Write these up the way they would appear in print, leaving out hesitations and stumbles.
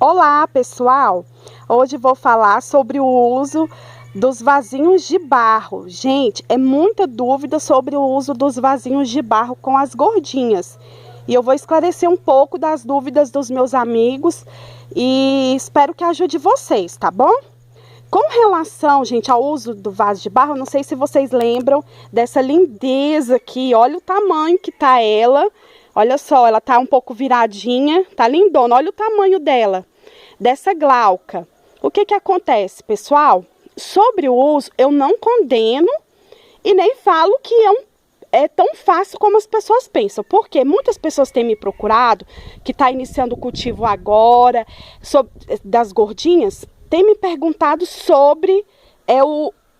Olá, pessoal! Hoje vou falar sobre o uso dos vasinhos de barro. Gente, é muita dúvida sobre o uso dos vasinhos de barro com as gordinhas. E eu vou esclarecer um pouco das dúvidas dos meus amigos e espero que ajude vocês, tá bom? Com relação, gente, ao uso do vaso de barro, não sei se vocês lembram dessa lindeza aqui. Olha o tamanho que tá ela. Olha só, ela tá um pouco viradinha, tá lindona. Olha o tamanho dela, dessa glauca. O que acontece, pessoal? Sobre o uso, eu não condeno e nem falo que é tão fácil como as pessoas pensam. Porque muitas pessoas têm me procurado, que tá iniciando o cultivo agora, das gordinhas, tem me perguntado sobre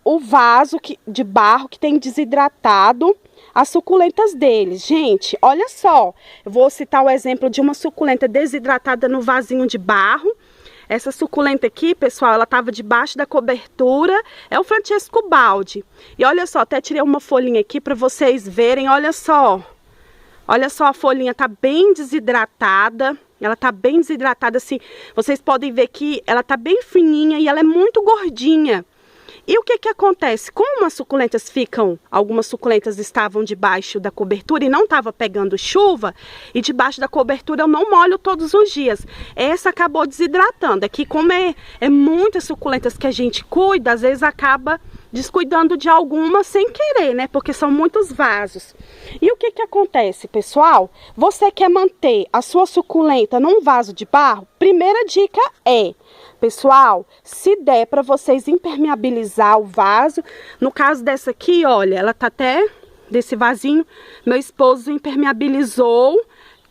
o vaso de barro que tem desidratado as suculentas deles. Gente, olha só, eu vou citar o exemplo de uma suculenta desidratada no vasinho de barro. Essa suculenta aqui, pessoal, ela estava debaixo da cobertura, é o Francesco Baldi. E olha só, até tirei uma folhinha aqui para vocês verem, olha só. Olha só, a folhinha tá bem desidratada, ela tá bem desidratada assim. Vocês podem ver que ela tá bem fininha e ela é muito gordinha. E o que acontece? Como as suculentas algumas suculentas estavam debaixo da cobertura e não estava pegando chuva, e debaixo da cobertura eu não molho todos os dias. Essa acabou desidratando. Aqui, como é muitas suculentas que a gente cuida, às vezes acaba descuidando de algumas sem querer, né? Porque são muitos vasos. E o que acontece, pessoal? Você quer manter a sua suculenta num vaso de barro? Primeira dica pessoal, se der para vocês impermeabilizar o vaso, no caso dessa aqui, olha, ela tá até, desse vasinho, meu esposo impermeabilizou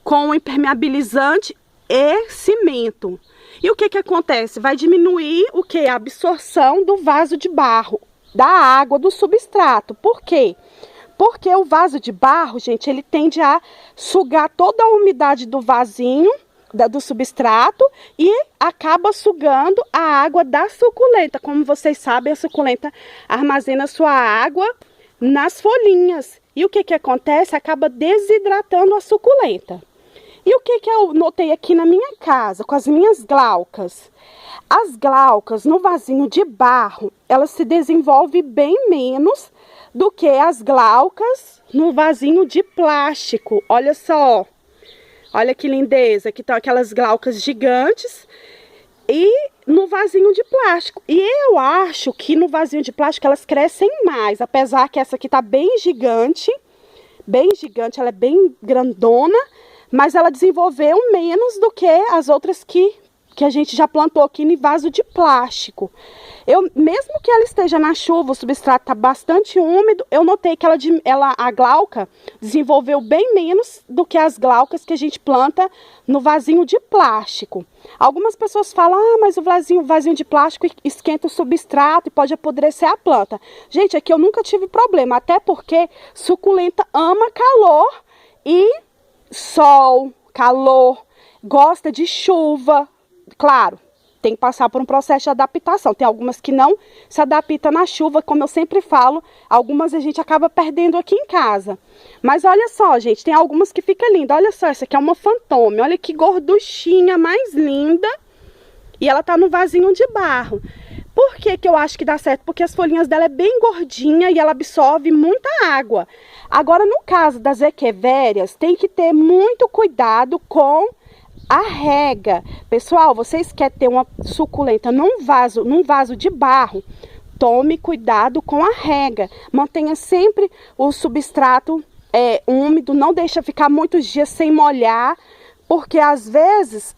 com impermeabilizante e cimento. E o que acontece? Vai diminuir o que? A absorção do vaso de barro, da água, do substrato. Por quê? Porque o vaso de barro, gente, ele tende a sugar toda a umidade do vasinho, do substrato, e acaba sugando a água da suculenta. Como vocês sabem, a suculenta armazena sua água nas folhinhas. E o que acontece? Acaba desidratando a suculenta. E o que eu notei aqui na minha casa, com as minhas glaucas? As glaucas no vasinho de barro, elas se desenvolvem bem menos do que as glaucas no vasinho de plástico. Olha só. Olha que lindeza, aqui estão aquelas glaucas gigantes e no vasinho de plástico. E eu acho que no vasinho de plástico elas crescem mais, apesar que essa aqui tá bem gigante, ela é bem grandona, mas ela desenvolveu menos do que as outras que a gente já plantou aqui em vaso de plástico. Mesmo que ela esteja na chuva, o substrato está bastante úmido, eu notei que a glauca desenvolveu bem menos do que as glaucas que a gente planta no vasinho de plástico. Algumas pessoas falam, mas o vasinho de plástico esquenta o substrato e pode apodrecer a planta. Gente, aqui eu nunca tive problema, até porque suculenta ama calor e sol, calor, gosta de chuva. Claro, tem que passar por um processo de adaptação. Tem algumas que não se adaptam na chuva, como eu sempre falo. Algumas a gente acaba perdendo aqui em casa. Mas olha só, gente, tem algumas que ficam lindas. Olha só, essa aqui é uma fantôme. Olha que gorduchinha mais linda. E ela tá no vasinho de barro. Por que eu acho que dá certo? Porque as folhinhas dela é bem gordinha e ela absorve muita água. Agora, no caso das equevérias, tem que ter muito cuidado com a rega. Pessoal, vocês querem ter uma suculenta num vaso de barro, tome cuidado com a rega. Mantenha sempre o substrato úmido, não deixa ficar muitos dias sem molhar, porque às vezes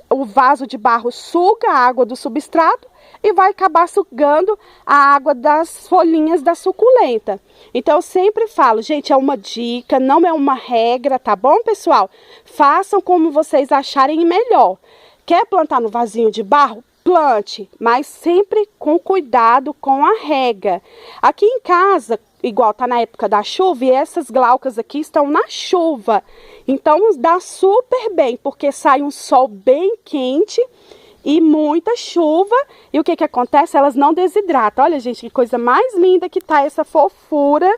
o vaso de barro suga a água do substrato e vai acabar sugando a água das folhinhas da suculenta. Então eu sempre falo, gente, é uma dica, não é uma regra, tá bom, pessoal? Façam como vocês acharem melhor. Quer plantar no vasinho de barro? Plante, mas sempre com cuidado com a rega. Aqui em casa, igual tá na época da chuva, e essas glaucas aqui estão na chuva. Então dá super bem, porque sai um sol bem quente e muita chuva. E o que acontece? Elas não desidratam. Olha, gente, que coisa mais linda que tá essa fofura.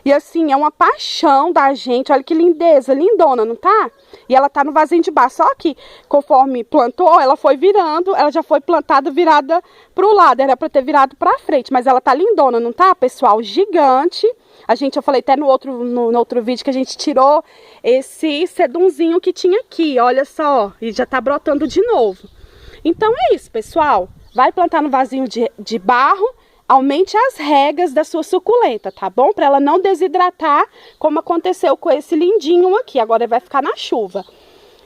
E assim, é uma paixão da gente. Olha que lindeza, lindona, não tá? E ela tá no vasinho de barro. Só que, conforme plantou, ela foi virando, ela já foi plantada virada pro lado. Era pra ter virado pra frente, mas ela tá lindona, não tá, pessoal? Gigante. Eu falei até no outro vídeo que a gente tirou esse sedumzinho que tinha aqui, olha só. E já tá brotando de novo. Então é isso, pessoal. Vai plantar no vasinho de barro. Aumente as regas da sua suculenta, tá bom? Para ela não desidratar, como aconteceu com esse lindinho aqui. Agora ele vai ficar na chuva.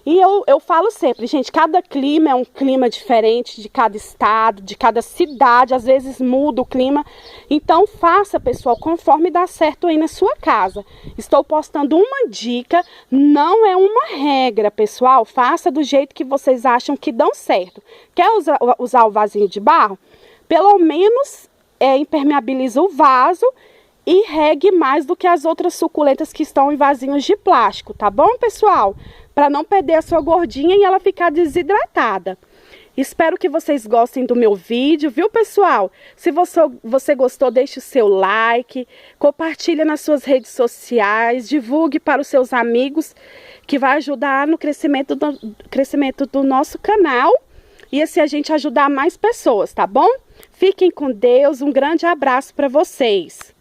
E eu falo sempre, gente, cada clima é um clima diferente de cada estado, de cada cidade. Às vezes muda o clima. Então faça, pessoal, conforme dá certo aí na sua casa. Estou postando uma dica, não é uma regra, pessoal. Faça do jeito que vocês acham que dão certo. Quer usar o vasinho de barro? Pelo menos impermeabiliza o vaso e regue mais do que as outras suculentas que estão em vasinhos de plástico, tá bom, pessoal? Para não perder a sua gordinha e ela ficar desidratada. Espero que vocês gostem do meu vídeo, viu, pessoal? Se você gostou, deixe o seu like, compartilhe nas suas redes sociais, divulgue para os seus amigos, que vai ajudar no crescimento do nosso canal. E assim a gente ajudar mais pessoas, tá bom? Fiquem com Deus, um grande abraço para vocês.